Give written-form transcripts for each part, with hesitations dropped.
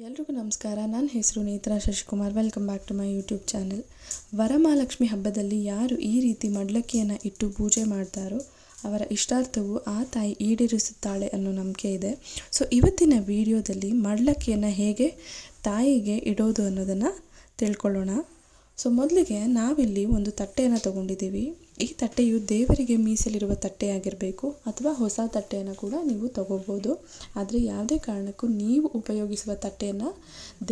ಎಲ್ರಿಗೂ ನಮಸ್ಕಾರ. ನನ್ನ ಹೆಸರು Netra Shashikumar. Welcome back to my YouTube channel. Varamahalakshmi ಹಬ್ಬದಲ್ಲಿ ಯಾರು ಈ ರೀತಿ ಮಡ್ಲಕ್ಕಿಯನ್ನು ಇಟ್ಟು ಪೂಜೆ ಮಾಡ್ತಾರೋ ಅವರ ಇಷ್ಟಾರ್ಥವು ಆ ತಾಯಿ ಈಡೇರಿಸುತ್ತಾಳೆ ಅನ್ನೋ ನಂಬಿಕೆ ಇದೆ. ಸೊ ಇವತ್ತಿನ ವಿಡಿಯೋದಲ್ಲಿ ಮಡ್ಲಕ್ಕಿಯನ್ನು ಹೇಗೆ ತಾಯಿಗೆ ಇಡೋದು ಅನ್ನೋದನ್ನು ತಿಳ್ಕೊಳ್ಳೋಣ. ಸೊ ಮೊದಲಿಗೆ ನಾವಿಲ್ಲಿ ಒಂದು ತಟ್ಟೆಯನ್ನು ತೊಗೊಂಡಿದ್ದೀವಿ. ಈ ತಟ್ಟೆಯು ದೇವರಿಗೆ ಮೀಸಲಿರುವ ತಟ್ಟೆಯಾಗಿರಬೇಕು ಅಥವಾ ಹೊಸ ತಟ್ಟೆಯನ್ನು ಕೂಡ ನೀವು ತಗೋಬೋದು. ಆದರೆ ಯಾವುದೇ ಕಾರಣಕ್ಕೂ ನೀವು ಉಪಯೋಗಿಸುವ ತಟ್ಟೆಯನ್ನು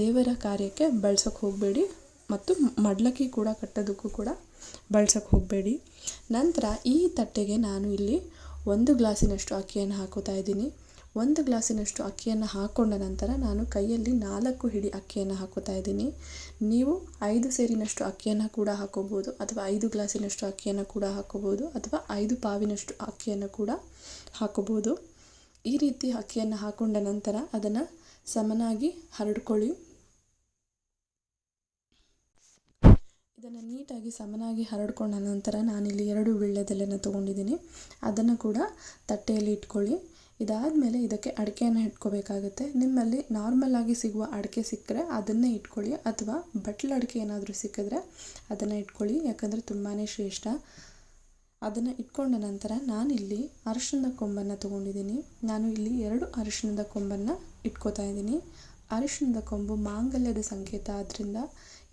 ದೇವರ ಕಾರ್ಯಕ್ಕೆ ಬಳಸೋಕ್ಕೆ ಹೋಗಬೇಡಿ ಮತ್ತು ಮಡ್ಲಕ್ಕಿ ಕೂಡ ಕಟ್ಟೋದಕ್ಕೂ ಕೂಡ ಬಳಸೋಕ್ಕೆ ಹೋಗಬೇಡಿ. ನಂತರ ಈ ತಟ್ಟೆಗೆ ನಾನು ಇಲ್ಲಿ 1 ಗ್ಲಾಸಿನಷ್ಟು ಅಕ್ಕಿಯನ್ನು ಹಾಕೋತಾ ಇದ್ದೀನಿ. 1 ಗ್ಲಾಸಿನಷ್ಟು ಅಕ್ಕಿಯನ್ನು ಹಾಕ್ಕೊಂಡ ನಂತರ ನಾನು ಕೈಯಲ್ಲಿ 4 ಹಿಡಿ ಅಕ್ಕಿಯನ್ನು ಹಾಕೋತಾ ಇದ್ದೀನಿ. ನೀವು 5 ಸೇರಿನಷ್ಟು ಅಕ್ಕಿಯನ್ನು ಕೂಡ ಹಾಕೋಬೋದು ಅಥವಾ 5 ಗ್ಲಾಸಿನಷ್ಟು ಅಕ್ಕಿಯನ್ನು ಕೂಡ ಹಾಕೋಬೋದು ಅಥವಾ 5 ಪಾವಿನಷ್ಟು ಅಕ್ಕಿಯನ್ನು ಕೂಡ ಹಾಕೋಬೋದು. ಈ ರೀತಿ ಅಕ್ಕಿಯನ್ನು ಹಾಕೊಂಡ ನಂತರ ಅದನ್ನು ಸಮನಾಗಿ ಹರಡ್ಕೊಳ್ಳಿ. ಇದನ್ನು ನೀಟಾಗಿ ಸಮನಾಗಿ ಹರಡ್ಕೊಂಡ ನಂತರ ನಾನಿಲ್ಲಿ 2 ವೀಳ್ಯದೆಲೆನ ತೊಗೊಂಡಿದ್ದೀನಿ. ಅದನ್ನು ಕೂಡ ತಟ್ಟೆಯಲ್ಲಿ ಇಟ್ಕೊಳ್ಳಿ. ಇದಾದಮೇಲೆ ಇದಕ್ಕೆ ಅಡಿಕೆಯನ್ನು ಇಟ್ಕೋಬೇಕಾಗುತ್ತೆ. ನಿಮ್ಮಲ್ಲಿ ನಾರ್ಮಲ್ ಆಗಿ ಸಿಗುವ ಅಡಿಕೆ ಸಿಕ್ಕರೆ ಅದನ್ನೇ ಇಟ್ಕೊಳ್ಳಿ ಅಥವಾ ಬಟ್ಲು ಅಡಿಕೆ ಏನಾದರೂ ಸಿಕ್ಕಿದ್ರೆ ಅದನ್ನು ಇಟ್ಕೊಳ್ಳಿ, ಯಾಕಂದರೆ ತುಂಬಾ ಶ್ರೇಷ್ಠ. ಅದನ್ನು ಇಟ್ಕೊಂಡ ನಂತರ ನಾನಿಲ್ಲಿ ಅರಿಶಿಣದ ಕೊಂಬನ್ನು ತೊಗೊಂಡಿದ್ದೀನಿ. ನಾನು ಇಲ್ಲಿ 2 ಅರಿಶಿಣದ ಕೊಂಬನ್ನು ಇಟ್ಕೋತಾ ಇದ್ದೀನಿ. ಅರಿಶಿಣದ ಕೊಂಬು ಮಾಂಗಲ್ಯದ ಸಂಕೇತ, ಆದ್ದರಿಂದ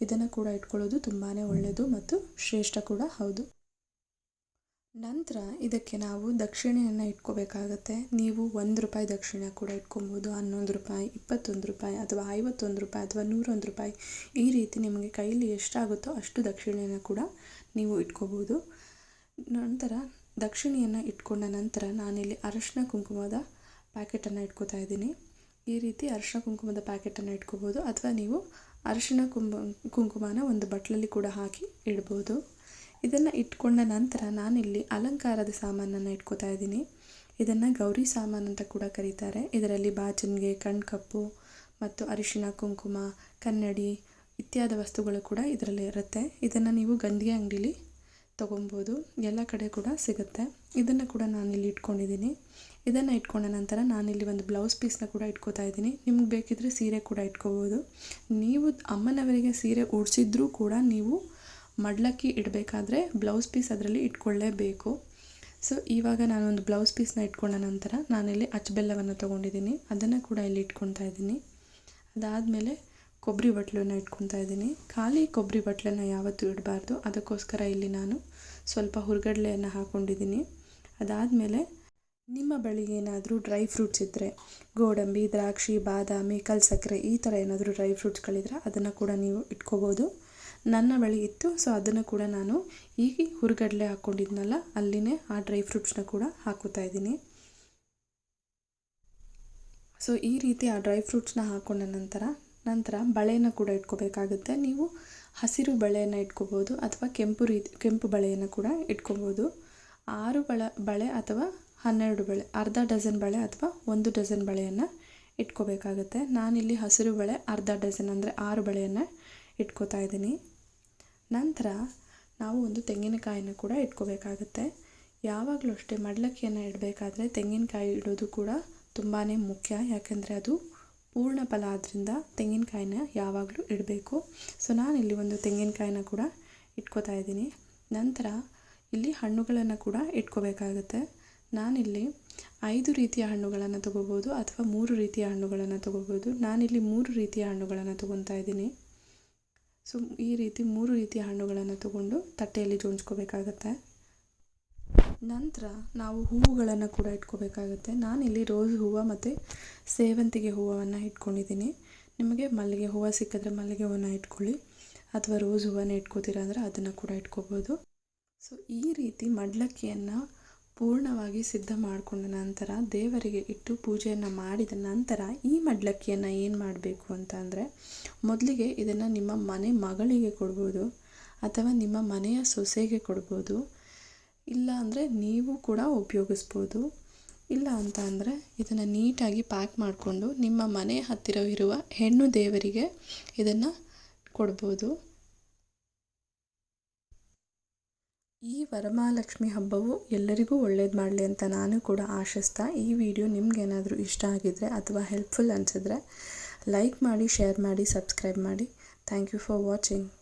ಇದನ್ನು ಕೂಡ ಇಟ್ಕೊಳ್ಳೋದು ತುಂಬಾ ಒಳ್ಳೆಯದು ಮತ್ತು ಶ್ರೇಷ್ಠ ಕೂಡ ಹೌದು. ನಂತರ ಇದಕ್ಕೆ ನಾವು ದಕ್ಷಿಣೆಯನ್ನು ಇಟ್ಕೋಬೇಕಾಗತ್ತೆ. ನೀವು ₹1 ದಕ್ಷಿಣೆ ಕೂಡ ಇಟ್ಕೊಬೋದು, ₹11, ₹21 ಅಥವಾ ₹51 ಅಥವಾ ₹101 ಈ ರೀತಿ ನಿಮಗೆ ಕೈಲಿ ಎಷ್ಟಾಗುತ್ತೋ ಅಷ್ಟು ದಕ್ಷಿಣೆಯನ್ನು ಕೂಡ ನೀವು ಇಟ್ಕೋಬೋದು. ನಂತರ ದಕ್ಷಿಣೆಯನ್ನು ಇಟ್ಕೊಂಡ ನಂತರ ನಾನಿಲ್ಲಿ ಅರಿಶಿನ ಕುಂಕುಮದ ಪ್ಯಾಕೆಟನ್ನು ಇಟ್ಕೋತಾ ಇದ್ದೀನಿ. ಈ ರೀತಿ ಅರಿಶಿನ ಕುಂಕುಮದ ಪ್ಯಾಕೆಟನ್ನು ಇಟ್ಕೋಬೋದು ಅಥವಾ ನೀವು ಅರಿಶಿನ ಕುಂಕುಮನ ಒಂದು ಬಟ್ಲಲ್ಲಿ ಕೂಡ ಹಾಕಿ ಇಡ್ಬೋದು. ಇದನ್ನು ಇಟ್ಕೊಂಡ ನಂತರ ನಾನಿಲ್ಲಿ ಅಲಂಕಾರದ ಸಾಮಾನನ್ನು ಇಟ್ಕೋತಾ ಇದ್ದೀನಿ. ಇದನ್ನು ಗೌರಿ ಸಾಮಾನು ಅಂತ ಕೂಡ ಕರೀತಾರೆ. ಇದರಲ್ಲಿ ಬಾಚಣಿಗೆ, ಕಣ್ಕಪ್ಪು ಮತ್ತು ಅರಿಶಿನ ಕುಂಕುಮ, ಕನ್ನಡಿ ಇತ್ಯಾದಿ ವಸ್ತುಗಳು ಕೂಡ ಇದರಲ್ಲಿ ಇರುತ್ತೆ. ಇದನ್ನು ನೀವು ಗಂಧಿಗೆ ಅಂಗಡಿಲಿ ತೊಗೊಬೋದು, ಎಲ್ಲ ಕಡೆ ಕೂಡ ಸಿಗುತ್ತೆ. ಇದನ್ನು ಕೂಡ ನಾನಿಲ್ಲಿ ಇಟ್ಕೊಂಡಿದ್ದೀನಿ. ಇದನ್ನು ಇಟ್ಕೊಂಡ ನಂತರ ನಾನಿಲ್ಲಿ ಒಂದು ಬ್ಲೌಸ್ ಪೀಸ್ನ ಕೂಡ ಇಟ್ಕೋತಾ ಇದ್ದೀನಿ. ನಿಮ್ಗೆ ಬೇಕಿದ್ರೆ ಸೀರೆ ಕೂಡ ಇಟ್ಕೋಬೋದು. ನೀವು ಅಮ್ಮನವರಿಗೆ ಸೀರೆ ಉಡಿಸಿದ್ರೂ ಕೂಡ ನೀವು ಮಡ್ಲಕ್ಕಿ ಇಡಬೇಕಾದ್ರೆ ಬ್ಲೌಸ್ ಪೀಸ್ ಅದರಲ್ಲಿ ಇಟ್ಕೊಳ್ಳೇಬೇಕು. ಸೊ ಇವಾಗ ನಾನೊಂದು ಬ್ಲೌಸ್ ಪೀಸ್ನ ಇಟ್ಕೊಂಡ ನಂತರ ನಾನಿಲ್ಲಿ ಅಚ್ಚಬೆಲ್ಲವನ್ನು ತೊಗೊಂಡಿದ್ದೀನಿ. ಅದನ್ನು ಕೂಡ ಇಲ್ಲಿ ಇಟ್ಕೊತಾ ಇದ್ದೀನಿ. ಅದಾದಮೇಲೆ ಕೊಬ್ಬರಿ ಬಟ್ಲನ್ನು ಇಟ್ಕೊತಾ ಇದ್ದೀನಿ. ಖಾಲಿ ಕೊಬ್ಬರಿ ಬಟ್ಲನ್ನು ಯಾವತ್ತೂ ಇಡಬಾರ್ದು, ಅದಕ್ಕೋಸ್ಕರ ಇಲ್ಲಿ ನಾನು ಸ್ವಲ್ಪ ಹುರ್ಗಡ್ಲೆಯನ್ನು ಹಾಕ್ಕೊಂಡಿದ್ದೀನಿ. ಅದಾದಮೇಲೆ ನಿಮ್ಮ ಬಳಿ ಏನಾದರೂ ಡ್ರೈ ಫ್ರೂಟ್ಸ್ ಇದ್ದರೆ, ಗೋಡಂಬಿ, ದ್ರಾಕ್ಷಿ, ಬಾದಾಮಿ, ಕಲ್ಸಕ್ಕರೆ ಈ ಥರ ಏನಾದರೂ ಡ್ರೈ ಫ್ರೂಟ್ಸ್ಗಳಿದ್ರೆ ಅದನ್ನು ಕೂಡ ನೀವು ಇಟ್ಕೋಬೋದು. ನನ್ನ ಬಳಿ ಇತ್ತು, ಸೊ ಅದನ್ನು ಕೂಡ ನಾನು ಈಗ ಹುರ್ಗಡ್ಲೆ ಹಾಕ್ಕೊಂಡಿದ್ನಲ್ಲ ಅಲ್ಲಿನೇ ಆ ಡ್ರೈ ಫ್ರೂಟ್ಸ್ನ ಕೂಡ ಹಾಕೋತಾ ಇದ್ದೀನಿ. ಸೊ ಈ ರೀತಿ ಆ ಡ್ರೈ ಫ್ರೂಟ್ಸ್ನ ಹಾಕ್ಕೊಂಡ ನಂತರ ಬಳೆನ ಕೂಡ ಇಟ್ಕೋಬೇಕಾಗುತ್ತೆ. ನೀವು ಹಸಿರು ಬಳೆಯನ್ನು ಇಟ್ಕೋಬೋದು ಅಥವಾ ಕೆಂಪು ಬಳೆಯನ್ನು ಕೂಡ ಇಟ್ಕೋಬೋದು. 6 ಬಳೆ ಅಥವಾ 12 ಬಳೆ, ಅರ್ಧ ಡಜನ್ ಬಳೆ ಅಥವಾ 1 ಡಜನ್ ಬಳೆಯನ್ನು ಇಟ್ಕೋಬೇಕಾಗುತ್ತೆ. ನಾನಿಲ್ಲಿ ಹಸಿರು ಬಳೆ ಅರ್ಧ ಡಜನ್ ಅಂದರೆ 6 ಬಳೆಯನ್ನು ಇಟ್ಕೋತಾ ಇದ್ದೀನಿ. ನಂತರ ನಾವು ಒಂದು ತೆಂಗಿನಕಾಯಿನ ಕೂಡ ಇಟ್ಕೋಬೇಕಾಗುತ್ತೆ. ಯಾವಾಗಲೂ ಅಷ್ಟೇ ಮಡ್ಲಕ್ಕಿಯನ್ನು ಇಡಬೇಕಾದ್ರೆ ತೆಂಗಿನಕಾಯಿ ಇಡೋದು ಕೂಡ ತುಂಬಾ ಮುಖ್ಯ, ಯಾಕೆಂದರೆ ಅದು ಪೂರ್ಣ ಫಲ ಆದ್ದರಿಂದ ತೆಂಗಿನಕಾಯಿನ ಯಾವಾಗಲೂ ಇಡಬೇಕು. ಸೊ ನಾನಿಲ್ಲಿ ಒಂದು ತೆಂಗಿನಕಾಯಿನ ಕೂಡ ಇಟ್ಕೋತಾ ಇದ್ದೀನಿ. ನಂತರ ಇಲ್ಲಿ ಹಣ್ಣುಗಳನ್ನು ಕೂಡ ಇಟ್ಕೋಬೇಕಾಗುತ್ತೆ. ನಾನಿಲ್ಲಿ 5 ರೀತಿಯ ಹಣ್ಣುಗಳನ್ನು ತೊಗೋಬೋದು ಅಥವಾ 3 ರೀತಿಯ ಹಣ್ಣುಗಳನ್ನು ತೊಗೋಬೋದು. ನಾನಿಲ್ಲಿ 3 ರೀತಿಯ ಹಣ್ಣುಗಳನ್ನು ತೊಗೊತಾ ಇದ್ದೀನಿ. ಸೊ ಈ ರೀತಿ 3 ರೀತಿಯ ಹಣ್ಣುಗಳನ್ನು ತೊಗೊಂಡು ತಟ್ಟೆಯಲ್ಲಿ ಜೋಡಿಸ್ಕೋಬೇಕಾಗತ್ತೆ. ನಂತರ ನಾವು ಹೂವುಗಳನ್ನು ಕೂಡ ಇಟ್ಕೋಬೇಕಾಗುತ್ತೆ. ನಾನಿಲ್ಲಿ ರೋಸ್ ಹೂವು ಮತ್ತು ಸೇವಂತಿಗೆ ಹೂವನ್ನು ಇಟ್ಕೊಂಡಿದ್ದೀನಿ. ನಿಮಗೆ ಮಲ್ಲಿಗೆ ಹೂವು ಸಿಕ್ಕಿದ್ರೆ ಮಲ್ಲಿಗೆ ಹೂವನ್ನು ಇಟ್ಕೊಳ್ಳಿ ಅಥವಾ ರೋಸ್ ಹೂವನ್ನು ಇಟ್ಕೋತೀರ ಅಂದರೆ ಅದನ್ನು ಕೂಡ ಇಟ್ಕೋಬೋದು. ಸೊ ಈ ರೀತಿ ಮಡ್ಲಕ್ಕಿಯನ್ನು ಪೂರ್ಣವಾಗಿ ಸಿದ್ಧ ಮಾಡಿಕೊಂಡ ನಂತರ ದೇವರಿಗೆ ಇಟ್ಟು ಪೂಜೆಯನ್ನು ಮಾಡಿದ ನಂತರ ಈ ಮಡ್ಲಕ್ಕಿಯನ್ನು ಏನು ಮಾಡಬೇಕು ಅಂತ ಅಂದರೆ, ಮೊದಲಿಗೆ ಇದನ್ನು ನಿಮ್ಮ ಮನೆ ಮಗಳಿಗೆ ಕೊಡ್ಬೋದು ಅಥವಾ ನಿಮ್ಮ ಮನೆಯ ಸೊಸೆಗೆ ಕೊಡ್ಬೋದು. ಇಲ್ಲ ಅಂದರೆ ನೀವು ಕೂಡ ಉಪಯೋಗಿಸ್ಬೋದು. ಇಲ್ಲ ಅಂತ ಅಂದರೆ ಇದನ್ನು ನೀಟಾಗಿ ಪ್ಯಾಕ್ ಮಾಡಿಕೊಂಡು ನಿಮ್ಮ ಮನೆ ಹತ್ತಿರ ಇರುವ ಹೆಣ್ಣು ದೇವರಿಗೆ ಇದನ್ನು ಕೊಡ್ಬೋದು. ಈ ವರಮಹಾಲಕ್ಷ್ಮಿ ಹಬ್ಬವು ಎಲ್ಲರಿಗೂ ಒಳ್ಳೇದು ಮಾಡಲಿ ಅಂತ ನಾನು ಕೂಡ ಆಶಿಸ್ತಾ, ಈ ವಿಡಿಯೋ ನಿಮಗೇನಾದರೂ ಇಷ್ಟ ಆಗಿದ್ದರೆ ಅಥವಾ ಹೆಲ್ಪ್ಫುಲ್ ಅನಿಸಿದ್ರೆ ಲೈಕ್ ಮಾಡಿ, ಶೇರ್ ಮಾಡಿ, ಸಬ್ಸ್ಕ್ರೈಬ್ ಮಾಡಿ. Thank you for watching.